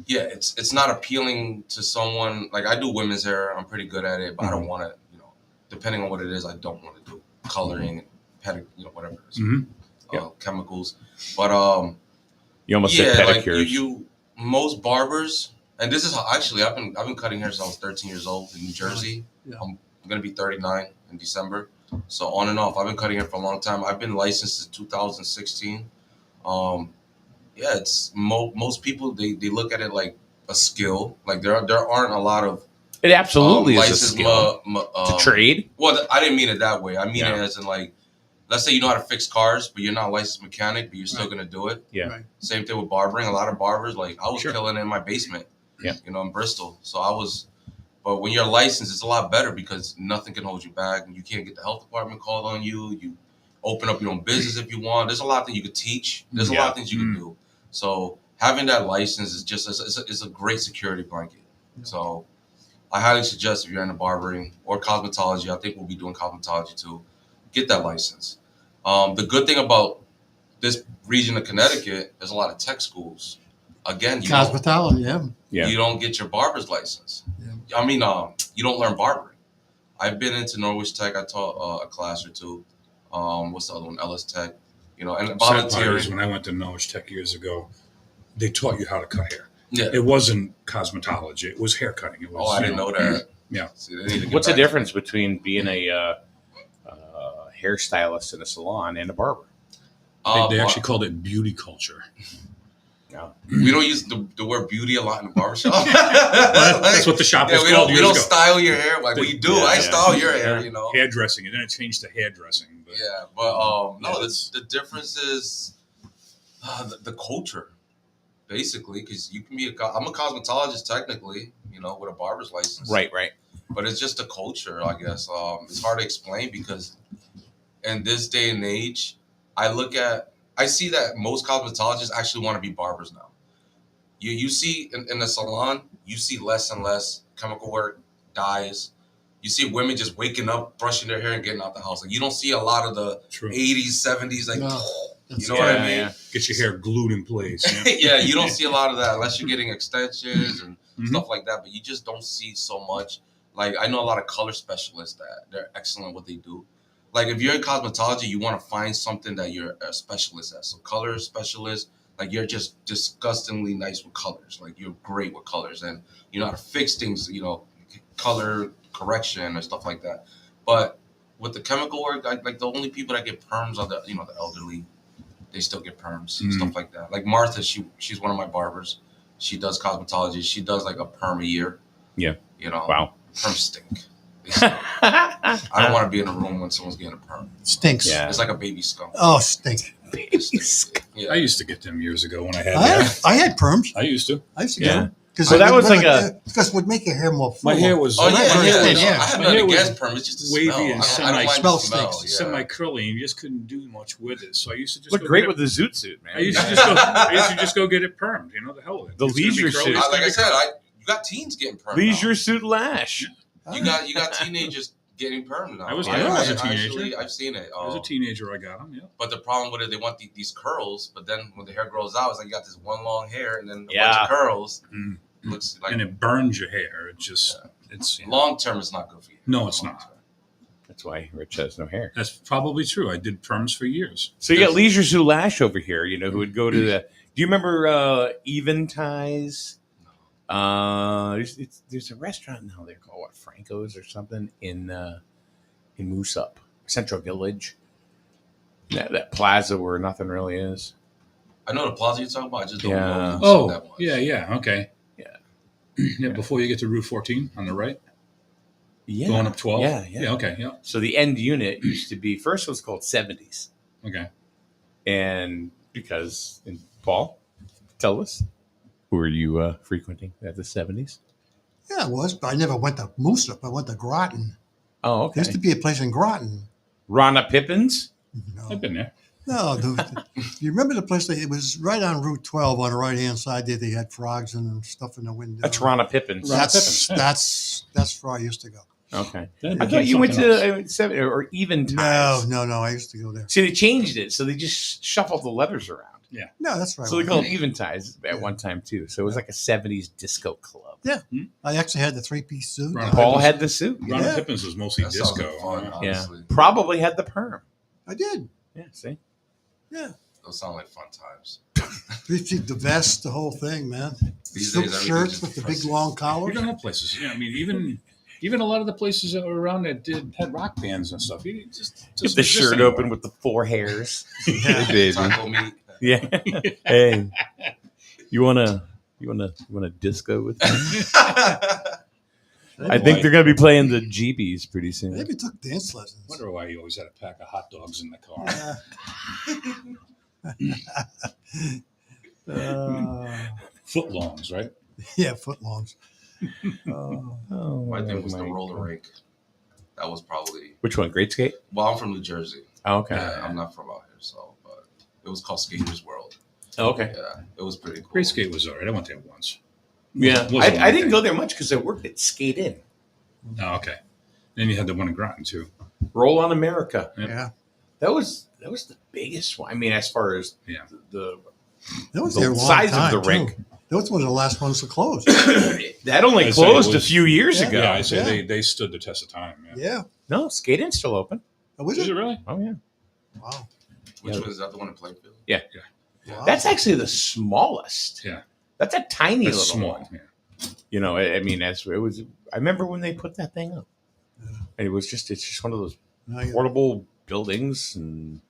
yeah, it's not appealing to someone like I do women's hair. I'm pretty good at it, but I don't want to. Depending on what it is, I don't want to do coloring, whatever it is, chemicals. But You almost yeah, said like pedicures. you most barbers, and this is how actually I've been cutting hair since I was 13 years old in New Jersey. Yeah. I'm gonna be 39 in December. So on and off, I've been cutting hair for a long time. I've been licensed since 2016. Yeah, it's most people they look at it like a skill. Like there aren't a lot of It absolutely is a licensed skill. To trade. Well, I didn't mean it that way. I mean Yeah. it as in like, let's say you know how to fix cars, but you're not a licensed mechanic, but you're still gonna do it. Yeah. right. Same thing with barbering. A lot of barbers, like I was Sure. killing it in my basement. Yeah. In Bristol. So I was, but when you're licensed, it's a lot better because nothing can hold you back. You can't get the health department called on you. You open up your own business if you want. There's a lot that you could teach. There's a lot of things you can do. So having that license is just it's a great security blanket. Yeah. So I highly suggest if you're into barbering or cosmetology, I think we'll be doing cosmetology too, get that license. The good thing about this region of Connecticut, there's a lot of tech schools. Again, Cosmetology, yeah. you don't get your barber's license. Yeah. I mean, you don't learn barbering. I've been into Norwich Tech. I taught a class or two. What's the other one? Ellis Tech. And Sad part is volunteering. when I went to Norwich Tech years ago, they taught you how to cut hair. Yeah. It wasn't cosmetology; it was hair cutting. It was, Oh, I didn't know that. Yeah. See, they need to get What's the back. difference between being a hairstylist in a salon and a barber? They actually called it beauty culture. No. We don't use the word beauty a lot in the barbershop. That's what the shop was we called don't years ago. style your hair like we do. Yeah, I yeah. style your hair, Yeah. Hairdressing, and then it changed to hairdressing. But Yeah, but no, Yeah, the difference is the culture, basically, because you can be I'm a cosmetologist technically, with a barber's license. Right. But it's just a culture, I guess. It's hard to explain because in this day and age, I see that most cosmetologists actually want to be barbers now. You see in the salon, you see less and less chemical work, dyes. You see women just waking up, brushing their hair, and getting out the house. Like you don't see a lot of the True. 80s, 70s, like No, you know what I mean? Yeah. Get your hair glued in place. Yeah. Yeah, you don't see a lot of that unless you're getting extensions and Mhm. stuff like that. But you just don't see so much. Like I know a lot of color specialists that they're excellent at what they do. Like if you're in cosmetology, you want to find something that you're a specialist at. So color specialist, like you're just disgustingly nice with colors. Like you're great with colors, and you know how to fix things. Color correction or stuff like that. But with the chemical work, like the only people that get perms are the elderly. They still get perms and stuff like that. Like Martha, she's one of my barbers. She does cosmetology. She does like a perm a year. Yeah. Wow. Wow. Perm stink. I don't want to be in a room when someone's getting a perm. Stinks. Yeah. It's like a baby skunk. Oh, stink. Yeah. I used to get them years ago when I had I had perms. I used to. I used to Yeah. get them. So that was like a- because it would make your hair more full. My hair was Oh yeah, Well, yeah, yeah, yeah. yeah. I have My nothing hair was against perm. It's just a wavy smell. and I don't semi- like smell the smell. stinks. Yeah. semi curly, and you just couldn't do much with it. So I used to just Look go great get with the zoot suit, man. I used to just go get it permed. You know, the hell with it. The It's gonna be leisure curly, suit. it's Like gonna I be said, curly. you got teens getting perm. Leisure now. suit lash. You got teenagers getting perm now. I was- I was a teenager. Actually, I've seen it. As a teenager, I got them. Yeah. But the problem with it, they want these curls, but then when the hair grows out, it's like you got this one long hair and then a bunch Yeah. of curls. Mm. Looks like And it burns your hair. It just, it's long term, it's not good for you. No, it's not. That's why Rich has no hair. That's probably true. I did perms for years. So you got Leisure Suit Lash over here, who would go to the. Do you remember Eventize? There's a restaurant now. They're called Franco's or something in Moose Up, Central Village. That plaza where nothing really is. I know the plaza you're talking about. I just don't Yeah. know Oh, that much. yeah, okay. Yeah. Yeah, before you get to Route 14 on the right, Yeah, going up 12. Yeah. Okay, yeah, So the end unit used to be first. It was called 70s, okay. and and Paul, tell us, who were you frequenting at the 70s? Yeah, it was, but I never went to Moose Up. I went to Groton. Oh, There used to be a place in Groton. Ronna Pippins. No, I've been there. no. You remember the place? It was right on Route 12 on the right hand side. There, they had frogs and stuff in the window. That's Ronna Pippins. Ron- That's Pippins, yeah. that's where I used to go. Okay. That I became thought you went something to else. 70 or Eventize. No. I used to go there. See, they changed it, so they just shuffled the letters around. No, that's right. So they called it Eventize at one time too. So it was like a 70s disco club. I actually had the 3-piece suit. Right. Paul had the suit. Ron Yeah. Pippins was mostly That sounds disco. like fun, Yeah. Yeah. honestly. Probably had the perm. I did. Yeah, see? Yeah. Those sound like fun times. The vest, the whole thing, man. These Silk days, everything's shirts just with the big depressing. long You're collars. gonna have places. Yeah, I mean, even a lot of the places that were around that had rock bands and stuff. You just Get the shirt anymore. open with the 4 hairs. Yeah. Hey, baby. Taco meat. Yeah. Hey, you wanna disco with me? I think they're gonna be playing the GBs pretty soon. Maybe took dance lessons. Wonder why you always had a pack of hot dogs in the car. Footlongs, right? Yeah, footlongs. Oh, My thing was the my roller God. rink. That was probably. Which one? Great Skate? Well, I'm from New Jersey. Oh, okay. Yeah, I'm not from out here, so but it was called Skaters World. Oh, okay. Yeah, it was pretty cool. Great Skate was alright. I went there once. Yeah, Wasn't I my didn't thing. go there much because I worked at Skate In. Oh, okay. Then you had the one in Groton too. Roll on America. Yep. Yeah. That was the biggest one. I mean, as far as Yeah. the That was The there a long size of time, the rink. too. That was one of the last ones to close. that only I say closed it a was- few years Yeah. ago. Yeah, I say Yeah. they stood the test of time. Yeah. Yeah. No, Skate In's still open. Oh, was Is it it? really? Oh yeah. Wow. Which Yeah. one is that? The one in Plainfield? Wow. That's actually the smallest. Yeah. That's a tiny It's little small. one. Yeah. I mean, as it was. I remember when they put that thing up, Yeah. and it's just one of those Now you- portable buildings, and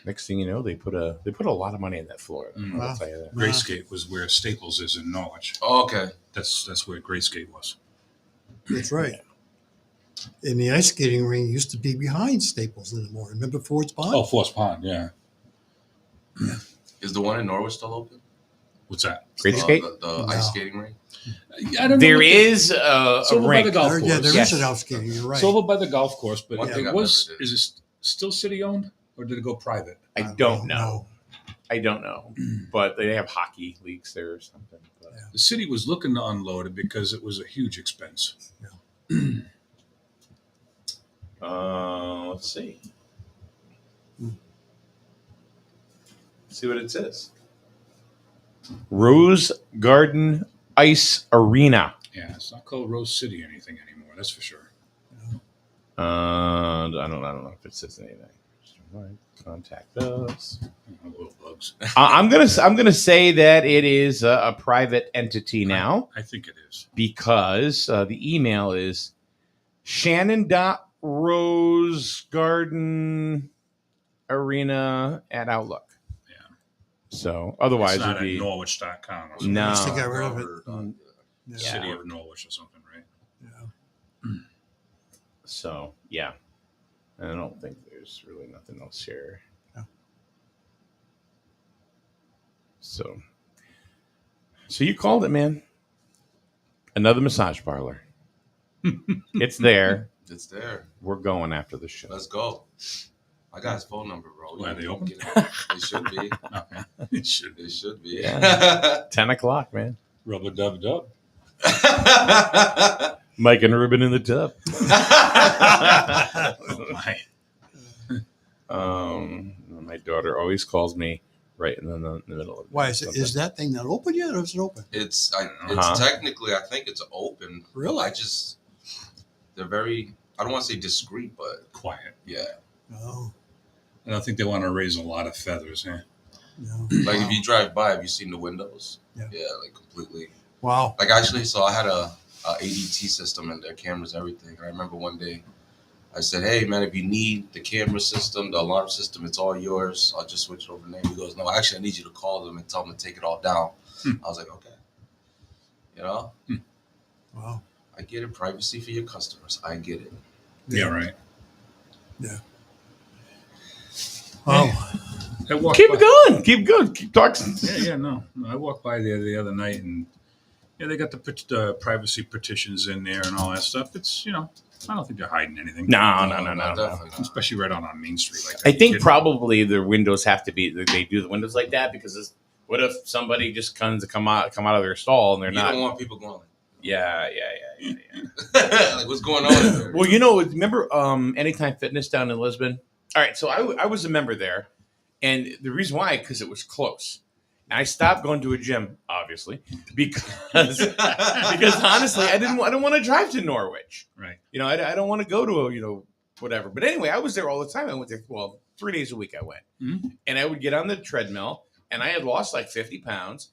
next thing you know, they put a lot of money in that floor. Mm. I'll tell you that. Great Skate was where Staples is in Norwich. Oh, okay. That's where Great Skate was. That's right. And the ice skating ring used to be behind Staples in the morning. Remember Ford's Pond? Oh, Forest Pond. Yeah. Is the one in Norwich still open? What's that? Great Skate. The No. ice skating rink? I don't know. There what the- is a It's over by rink. the golf There- course. yeah, there is Yes. an ice skating. You're right. It's over by the golf course, but One thing it I've was. never did. Is it still city owned or did it go private? I don't know. I don't know, but they have hockey leagues there or something. But. The city was looking to unload it because it was a huge expense. Let's see. See what it says. Rose Garden Ice Arena. Yeah, it's not called Rose City or anything anymore. That's for sure. I don't know if it says anything. Contact us. Little bugs. I'm gonna say that it is a private entity now I think it is. because the email is Shannon.rosegardenarena@outlook. Yeah. So otherwise It's not it'd at be Norwich.com or something. No. Used to get rid of it. Mm. Yeah. City of Norwich or something, right? Yeah. So yeah, I don't think there's really nothing else here. Yeah. So you called it, man. Another massage parlor. It's there. It's there. We're going after the show. Let's go. I got his phone number, bro. Why, they open? They should be. Okay. It should. They should be. Yeah. 10 o'clock, man. Rubber dub dub. Mike and Ruben in the tub. Oh, my. My daughter always calls me right in the middle of Why is that thing not open yet, or is it open? It's Uh-huh. technically, I think it's open. Really? They're very, I don't want to say discreet, but Quiet. yeah. No, I don't think they want to raise a lot of feathers, huh? no. Like Wow. if you drive by, have you seen the windows? Yeah. Yeah, like completely. Wow. Like actually, so I had a ADT system and their cameras, everything. And I remember one day I said, "Hey man, if you need the camera system, the alarm system, it's all yours. I'll just switch it over to name." He goes, "No, actually, I need you to call them and tell them to take it all down." I was like, "Okay." You know, Wow. I get it. Privacy for your customers. I get it. Yeah, right. Oh, I walked Keep by- it going. Keep talking. Yeah, no. I walked by there the other night, and they got the privacy petitions in there and all that stuff. It's I don't think they're hiding anything. No. Definitely not. Especially right on Main Street like that. I think Kid- probably the windows have to be. They do the windows like that because what if somebody just comes to come out of their stall and they're You not? don't want people going. Yeah. Like what's going on in there? Well, remember Anytime Fitness down in Lisbon? All right, so I was a member there, and the reason why, because it was close. And I stopped going to a gym, obviously, because honestly, I don't want to drive to Norwich. Right. I don't want to go to whatever. But anyway, I was there all the time. I went there 3 days a week. I went, and I would get on the treadmill, and I had lost like 50 pounds,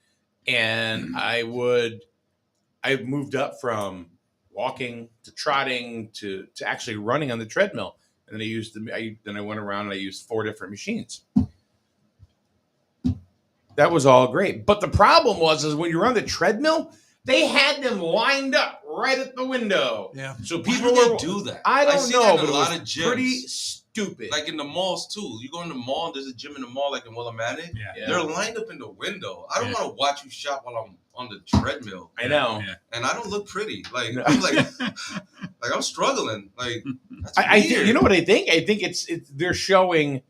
and I moved up from walking to trotting to actually running on the treadmill. And then I went around and I used 4 different machines. That was all great. But the problem is when you're on the treadmill, they had them lined up right at the window. yeah. So Why people do they were do that? I don't see know, that in but a it lot was of gyms. pretty stupid. Like in the malls too. You go in the mall, there's a gym in the mall like in Willamette. Yeah. They're lined up in the window. I don't Yeah. want to watch you shop while I'm on the treadmill. I know. Yeah. And I don't look pretty. Like No. I'm like I'm struggling. Like that's I weird. think you know what I think? I think it's they're showing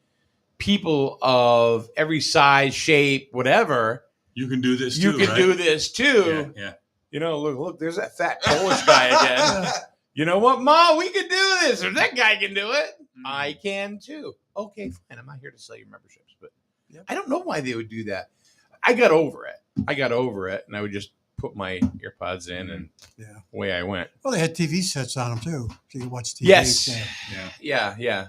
people of every size, shape, whatever. You can do this You too, can right? do this too. Yeah. Look, there's that fat Polish guy again. You know what, Ma? We can do this. Or that guy can do it. I can too. Okay, fine. I'm not here to sell your memberships, but Yep. I don't know why they would do that. I got over it, and I would just put my earpods in, and Yeah. away I went. Well, they had TV sets on them too, so you can watch TV. Yes. Yeah. Yeah.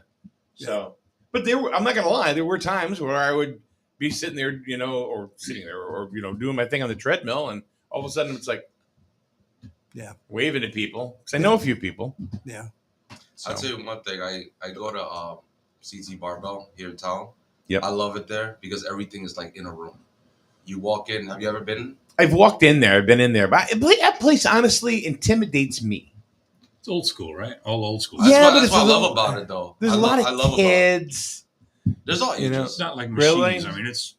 So, but I'm not gonna lie. There were times where I would be sitting there, or doing my thing on the treadmill, and all of a sudden it's like, Yeah. waving at people because I know a few people. Yeah. So. I'll tell you one thing. I go to CT Barbell here in town. Yep. I love it there because everything is like in a room. You walk in. Have you ever been? I've walked in there. I've been in there, but that place honestly intimidates me. It's old school, right? All old school. Yeah, but That's it's what I a love little- about it, though. There's I a lot I of love kids. About it. There's all You know, ages. It's not like Really? machines. I mean, it's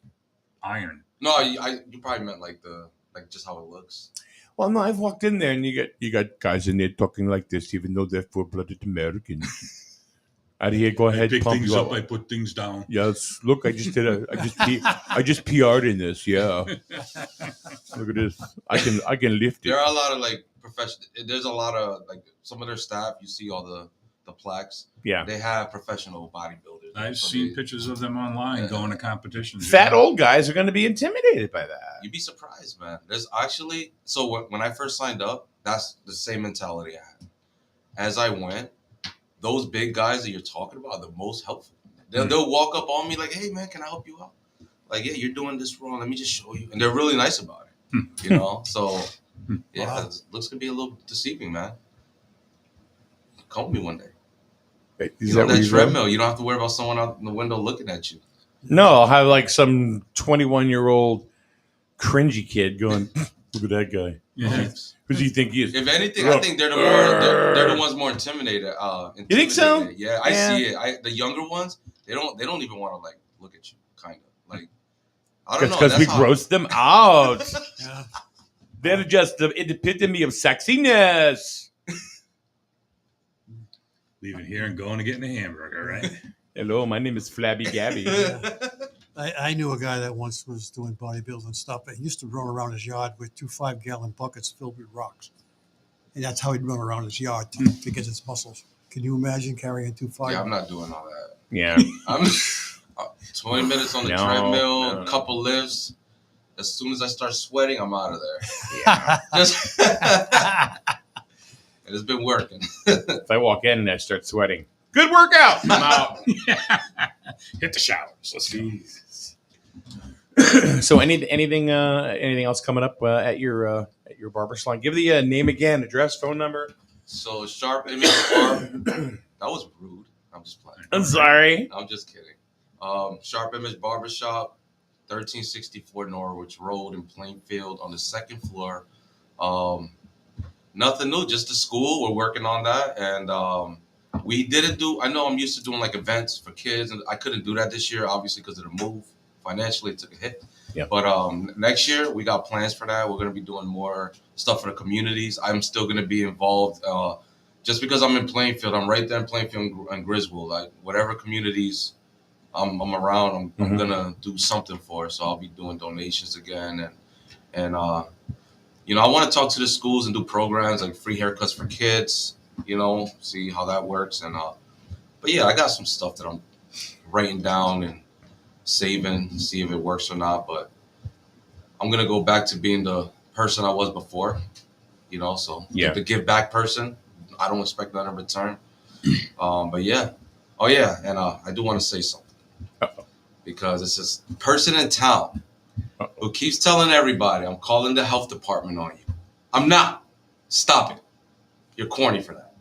iron. No, you probably meant like just how it looks. Well, no, I've walked in there, and you got guys in there talking like this, even though they're full-blooded Americans. Out here, go I ahead, pick pump things you up. up. I put things down. Yes, look, I just PR'd in this. Yeah, look at this. I can lift There it. are a lot of like professional. There's a lot of like some of their staff. You see all the plaques. Yeah, They have professional bodybuilders. I've So seen they- pictures of them online Yeah. going to competitions. fat old guys are going to be intimidated by that. You'd be surprised, man. There's actually when I first signed up, that's the same mentality I had. As I went, those big guys that you're talking about are the most helpful. They'll walk up on me like, "Hey, man, can I help you out?" Like, "Yeah, you're doing this wrong. Let me just show you." And they're really nice about it. So yeah, Wow. it looks gonna be a little deceiving, man. Come with me one day. Is You that know, what that he's running? treadmill. You don't have to worry about someone out in the window looking at you. No, I'll have like some 21-year-old cringy kid going, "Look at that guy." Yeah. Who do you think he is? If anything, I think they're the ones more intimidated. You think so? Yeah, I see it. The younger ones, they don't even want to like look at you, kind of like. I don't know. Because we gross them out. Yeah. They're just the epitome of sexiness. Leaving here and going to getting a hamburger, right? Hello, my name is Flabby Gabby. I knew a guy that once was doing bodybuilding stuff. And he used to run around his yard with 2 5-gallon buckets filled with rocks. And that's how he'd run around his yard to get his muscles. Can you imagine carrying 2 5? Yeah, I'm not doing all that. Yeah. I'm 20 minutes on the treadmill, a couple lifts. As soon as I start sweating, I'm out of there. Yeah. It's been working. If I walk in and I start sweating, good workout. I'm out. Hit the showers. Let's go. So anything else coming up at your barber salon? Give the name again, address, phone number. So Sharp Image Barber. That was rude. I'm just playing. I'm sorry. I'm just kidding. Sharp Image Barbershop, 1364 Norwich Road in Plainfield on the 2nd floor. Nothing new, just the school. We're working on that. And we didn't do, I know I'm used to doing like events for kids, and I couldn't do that this year, obviously, because of the move. Financially, it took a hit. Yeah. But next year, we got plans for that. We're going to be doing more stuff for the communities. I'm still going to be involved. Just because I'm in Plainfield, I'm right there in Plainfield and Griswold. Like, whatever communities I'm around, I'm going to do something for. So I'll be doing donations again. And you know, I want to talk to the schools and do programs like free haircuts for kids, you know, see how that works. And but yeah, I got some stuff that I'm writing down and saving, see if it works or not. But I'm going to go back to being the person I was before, you know, so the give back person. I don't expect that in return. But yeah. Oh, yeah. And I do want to say something. Uh-oh. Because it's this person in town who keeps telling everybody, I'm calling the health department on you. I'm not. Stop it. You're corny for that.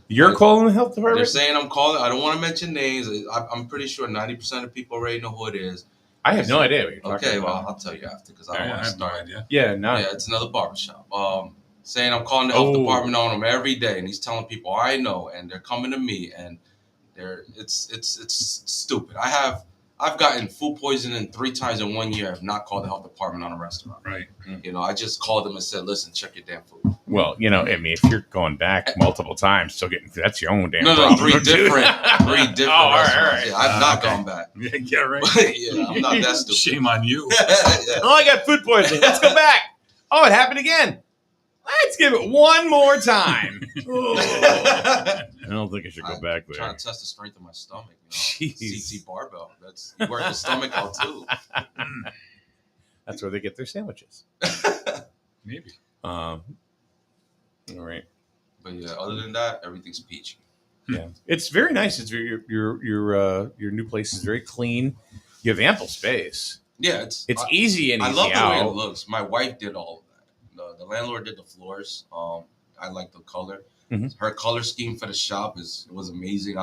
You're calling the health department? They're saying I'm calling. I don't want to mention names. I'm pretty sure 90% of people already know who it is. I have no idea what you're talking about. Okay, well, I'll tell you after because I don't want to start. No idea. Yeah, no. Yeah, it's another barbershop. Saying I'm calling the health department on him every day, and he's telling people I know, and they're coming to me, and it's stupid. I've gotten food poisoning 3 times in 1 year. I've not called the health department on a restaurant. Right. You know, I just called them and said, listen, check your damn food. Well, you know, I mean, if you're going back multiple times, still getting that's your own damn No, problem. 3 different restaurants. All right. Yeah, I've not gone back. Yeah, right. Yeah, I'm not that stupid. Shame on you. Yeah. Oh, I got food poisoning. Let's go back. Oh, it happened again. Let's give it one more time. I don't think I should go back there. Trying to test the strength of my stomach. Jeez. CT barbell. That's you work the stomach out too. That's where they get their sandwiches. Maybe. All right. But yeah, other than that, everything's peachy. Yeah, it's very nice. It's your new place is very clean. You have ample space. Yeah, it's easy and easy I love the out. way it looks. My wife did all of that. The landlord did the floors. I like the color. Mm-hmm. Her color scheme for the shop was amazing.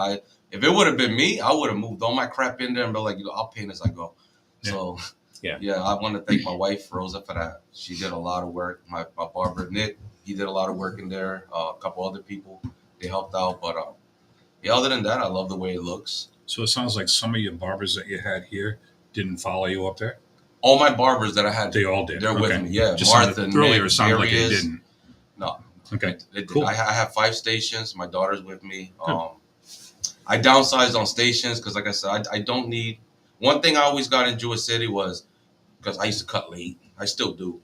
If it would have been me, I would have moved all my crap in there and be like, I'll paint as I go. Yeah. So yeah, I want to thank my wife Rosa for that. She did a lot of work. My barber Nick, he did a lot of work in there. A couple other people, they helped out. But yeah, other than that, I love the way it looks. So it sounds like some of your barbers that you had here didn't follow you up there? All my barbers that I had, they all did. They're with me. Yeah, just Martha, earlier Nick, it sounded like it didn't. No. Okay. Cool. I have 5 stations. My daughter's with me. I downsized on stations because, like I said, I don't need. One thing I always got in Jewish City was because I used to cut late. I still do.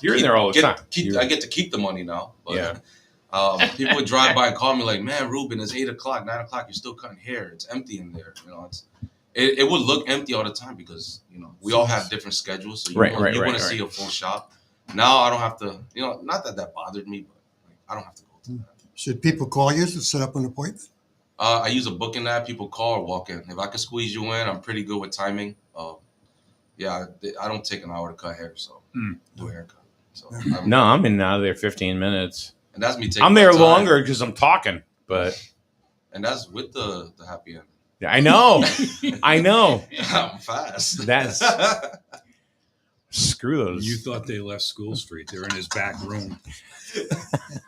You're in there all the time. I get to keep the money now. But, yeah. People would drive by and call me like, "Man, Ruben, it's 8 o'clock, 9 o'clock. You're still cutting hair. It's empty in there." You know, it would look empty all the time because we all have different schedules. So you want to see a full shop. Now I don't have to. Not that bothered me, but I don't have to go to that. Should people call you to set up an appointment? I use a booking app. People call or walk in. If I can squeeze you in, I'm pretty good with timing. Yeah, I don't take an hour to cut hair, so do a haircut. So I'm in and out of there 15 minutes. And that's me taking. I'm there longer because I'm talking, but. And that's with the happy ending. I know. I know. I'm fast. Screw those. You thought they left School Street. They're in his back room.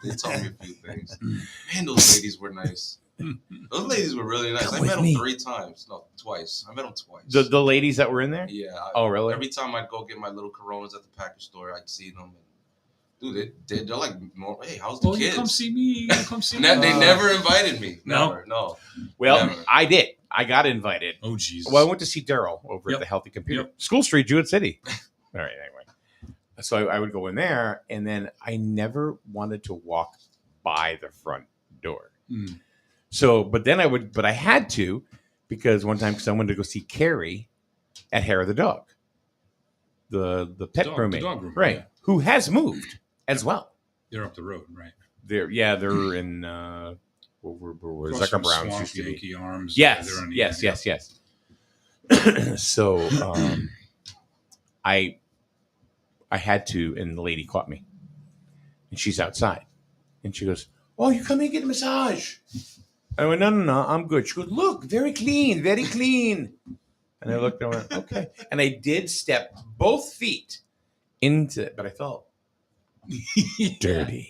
They told me a few things. Man, those ladies were nice. Those ladies were really nice. Come I with met them me. 3 times. No, twice. I met them twice. The ladies that were in there? Yeah. Oh, really? Every time I'd go get my little Coronas at the package store, I'd see them. Dude, they're like, hey, how's the kids? You come see me. You come see me. They never invited me. No? Never, no. Well, Never. I did. I got invited. Oh, Jesus. Well, I went to see Daryl over Yep. at the Healthy Computer. Yep. School Street, Jewett City. All right, anyway. So I would go in there, and then I never wanted to walk by the front door. Mm. So, but I had to, because one time, because I wanted to go see Carrie at Hair of the Dog, the pet Dog- grooming, the dog groomer, right? yeah. Who has moved as well. They're up the road, right? They're in where Across Zucker from Brown's Swamp used to be. Yankee Arms. Yes, they're on the yes, end, yes. So I had to, and the lady caught me, and she's outside, and she goes, "Oh, you come in and get a massage." I went, "No, I'm good." She goes, "Look, very clean, very clean." And I looked and I went, "Okay." And I did step both feet into it, but I felt dirty.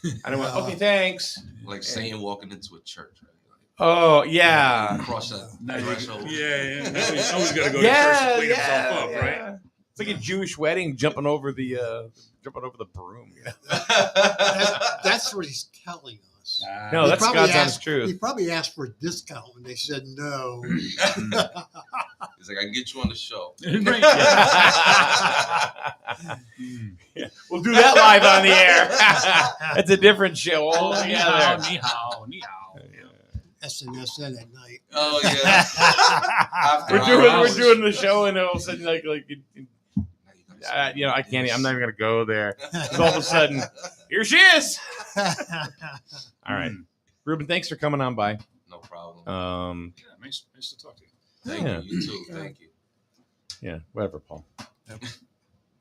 And I went, "Okay, thanks." Like Satan walking into a church, right? Oh yeah. Cross that Now you- threshold. Yeah. Now he's got to go to church to clean himself up, right? It's like a Jewish wedding jumping over the broom. You know? That's what he's telling us. No, He that's probably God's honest asked- truth. He probably asked for a discount when they said no. He's like, I can get you on the show. Right, Yeah. We'll do that live on the air. That's a different show Oh, altogether. ni hao. SNSN at night. Oh yeah. After We're hours. doing the show, and all of a sudden, like I can't. I'm not even gonna go there. 'Cause all of a sudden, here she is. All right, Ruben, thanks for coming on by. No problem. Yeah, nice to talk to you. Thank yeah. you. You too. Thank you. Yeah, whatever, Paul.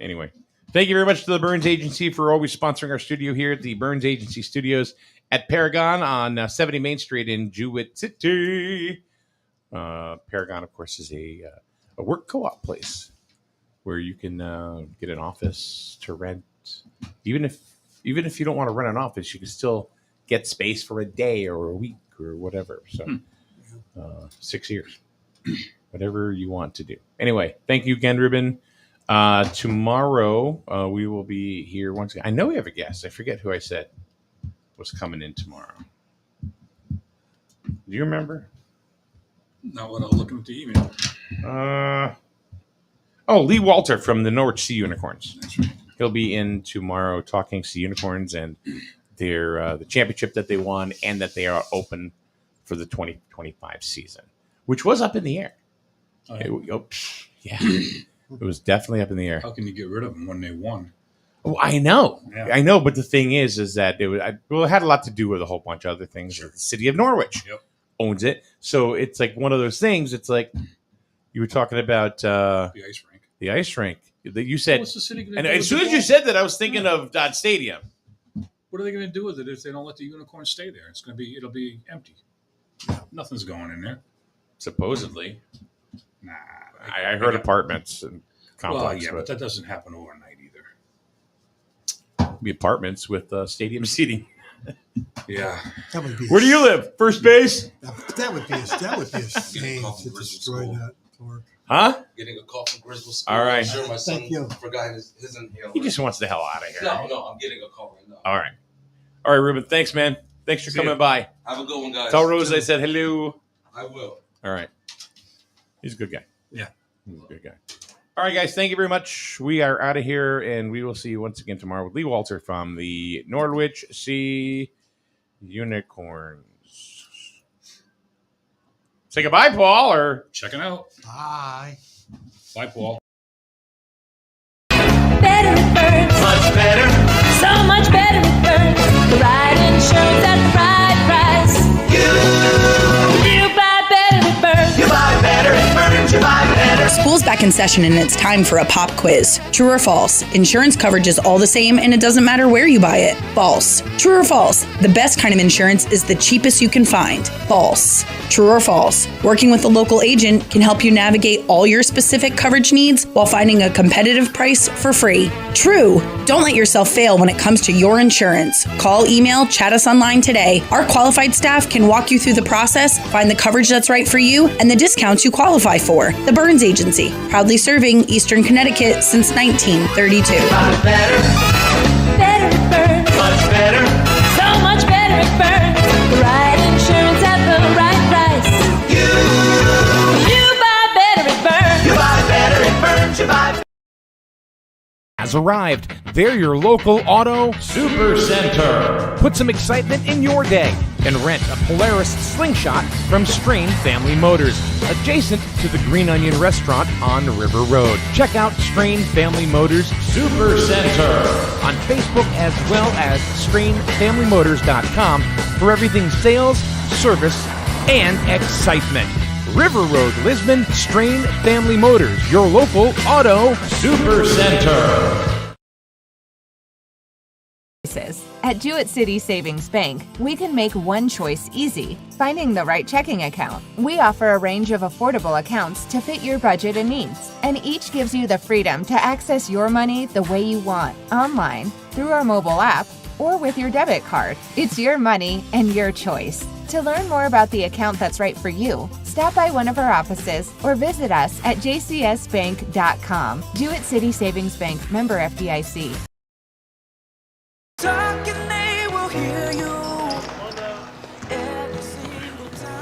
Anyway, thank you very much to the Burns Agency for always sponsoring our studio here at the Burns Agency Studios at Paragon on 70 Main Street in Jewett City. Paragon, of course, is a work co-op place where you can get an office to rent. Even if you don't want to rent an office, you can still get space for a day or a week or whatever. So 6 years, whatever you want to do. Anyway, thank you again, Ruben. Tomorrow we will be here once again. I know we have a guest. I forget who I said was coming in tomorrow. Do you remember? Not what I was looking at the email. Lee Walter from the Norwich Sea Unicorns. That's right. He'll be in tomorrow talking Sea Unicorns and their the championship that they won, and that they are open for the 2025 season, which was up in the air. Yeah, it was definitely up in the air. How can you get rid of them when they won? Oh, I know. Yeah. I know, but the thing is that it had a lot to do with a whole bunch of other things. Sure. The city of Norwich Yep. owns it, so it's like one of those things. It's like you were talking about The ice rink. the ice rink that you said, What's the city going to and do? as with soon the as you ball? said that, I was thinking of Dodge Stadium. What are they going to do with it if they don't let the unicorn stay there? It'll be empty. Nothing's going in there. Supposedly, Nah. I heard apartments and Well, complex, yeah, but but that doesn't happen overnight either. be apartments with stadium seating. Yeah. That would be. Where do you live? First base? That would be a shame Coffee to Bristol destroy School. that. Or, Huh? Getting a call from Griswold School. All right. I'm sure my son Thank you. forgot his inhaler. He just wants the hell out of here. No, I'm getting a call right now. All right, Ruben. Thanks, man. Thanks for See coming ya. by. Have a good one, guys. Tell Rose I said hello. I will. All right. He's a good guy. Yeah. He's a good guy. All right, guys. Thank you very much. We are out of here, and we will see you once again tomorrow with Lee Walter from the Norwich Sea Unicorns. Say goodbye, Paul, or Check it out. bye. Bye, Paul. Better it burns. Much better. So much better it burns. The right insurance at the right price. You buy better it burns. You buy better, it burns, you buy better. School's back in concession and it's time for a pop quiz. True or false? Insurance coverage is all the same and it doesn't matter where you buy it. False. True or false? The best kind of insurance is the cheapest you can find. False. True or false? Working with a local agent can help you navigate all your specific coverage needs while finding a competitive price for free. True. Don't let yourself fail when it comes to your insurance. Call, email, chat us online today. Our qualified staff can walk you through the process, find the coverage that's right for you, and the discounts you qualify for. The Burns Agency, proudly serving Eastern Connecticut since 1932. Better it burns. Much better. So much better it burns. The right insurance at the right price. You buy better it burns. You buy better it burns. You buy. Has arrived. They're your local auto super center. Put some excitement in your day and rent a Polaris Slingshot from Strain Family Motors, adjacent to the Green Onion Restaurant on River Road. Check out Strain Family Motors Super Center on Facebook as well as strainfamilymotors.com for everything sales, service, and excitement. River Road, Lisbon, Strain Family Motors, your local auto super center. At Jewett City Savings Bank, we can make one choice easy, finding the right checking account. We offer a range of affordable accounts to fit your budget and needs, and each gives you the freedom to access your money the way you want, online, through our mobile app, or with your debit card. It's your money and your choice. To learn more about the account that's right for you, stop by one of our offices or visit us at jcsbank.com. Jewett City Savings Bank, member FDIC.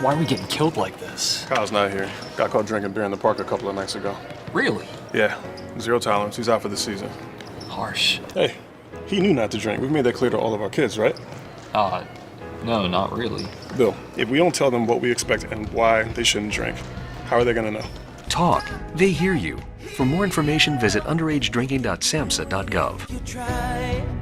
Why are we getting killed like this? Kyle's not here. Got caught drinking beer in the park a couple of nights ago. Really? Yeah, 0 tolerance. He's out for the season. Harsh. Hey, he knew not to drink. We've made that clear to all of our kids, right? No, not really. Bill, if we don't tell them what we expect and why they shouldn't drink, how are they gonna know? Talk. They hear you. For more information, visit underagedrinking.samhsa.gov.